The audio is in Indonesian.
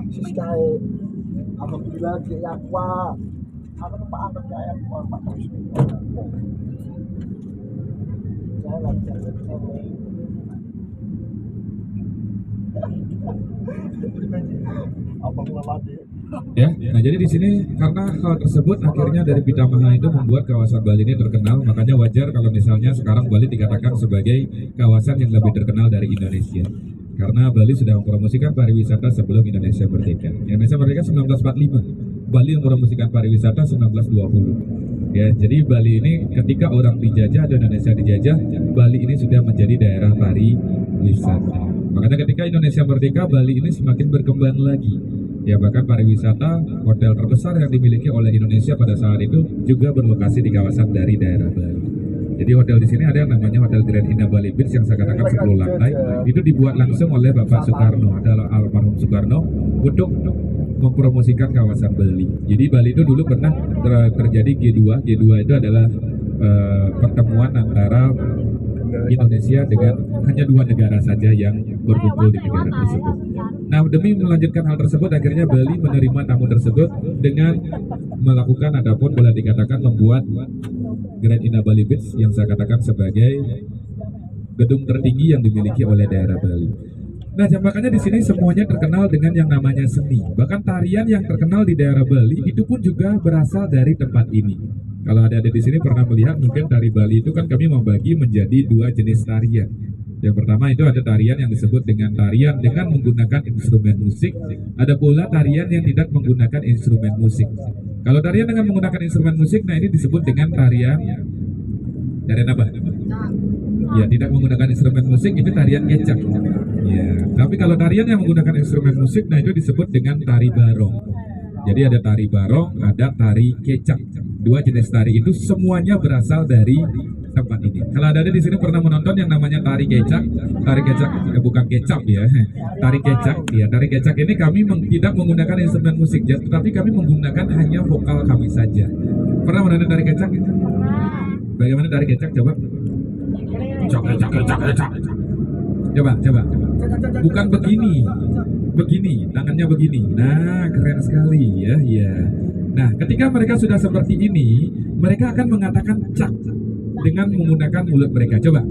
Siskay, alhamdulillah dia kuat. Aku tempat angkat kayak kuat Pak. Jalan jalan jalan. Abang melati. Ya, nah jadi di sini karena hal tersebut akhirnya dari Pitamaha itu membuat kawasan Bali ini terkenal, makanya wajar kalau misalnya sekarang Bali dikatakan sebagai kawasan yang lebih terkenal dari Indonesia. Karena Bali sudah mempromosikan pariwisata sebelum Indonesia merdeka. Indonesia merdeka 1945, Bali mempromosikan pariwisata 1920. Ya, jadi Bali ini ketika orang dijajah dan Indonesia dijajah, Bali ini sudah menjadi daerah pariwisata. Makanya ketika Indonesia merdeka, Bali ini semakin berkembang lagi. Ya, bahkan pariwisata hotel terbesar yang dimiliki oleh Indonesia pada saat itu juga berlokasi di kawasan dari daerah Bali. Jadi hotel di sini ada yang namanya Hotel Grand Indah Bali Beach yang saya katakan 10 lantai. Itu dibuat langsung oleh Bapak Soekarno, adalah almarhum Soekarno, untuk mempromosikan kawasan Bali. Jadi Bali itu dulu pernah terjadi G2. G2 itu adalah pertemuan antara Indonesia dengan hanya 2 negara saja yang berkumpul di negara tersebut. Nah, demi melanjutkan hal tersebut, akhirnya Bali menerima tamu tersebut dengan melakukan ataupun boleh dikatakan membuat Grand Indah Bali Beach yang saya katakan sebagai gedung tertinggi yang dimiliki oleh daerah Bali. Nah, makanya di sini semuanya terkenal dengan yang namanya seni. Bahkan tarian yang terkenal di daerah Bali itu pun juga berasal dari tempat ini. Kalau ada di sini pernah melihat mungkin tari Bali itu kan kami membagi menjadi 2 jenis tarian. Yang pertama itu ada tarian yang disebut dengan tarian dengan menggunakan instrumen musik. Ada pula tarian yang tidak menggunakan instrumen musik. Kalau tarian dengan menggunakan instrumen musik, nah ini disebut dengan tarian apa? Ya, tidak menggunakan instrumen musik itu tarian kecak. Ya, tapi kalau tarian yang menggunakan instrumen musik, nah itu disebut dengan tari barong. Jadi ada tari barong, ada tari kecak. 2 jenis tari itu semuanya berasal dari tempat ini. Kalau ada di sini pernah menonton yang namanya tari kecak bukan kecap ya. Tari kecak, ya tari kecak ini kami tidak menggunakan instrumen musik, tetapi kami menggunakan hanya vokal kami saja. Pernah menonton tari kecak? Bagaimana tari kecak? Coba. Kecak. Coba. Bukan begini, tangannya begini. Nah, keren sekali ya. Nah, ketika mereka sudah seperti ini, mereka akan mengatakan cak dengan menggunakan mulut mereka. Coba.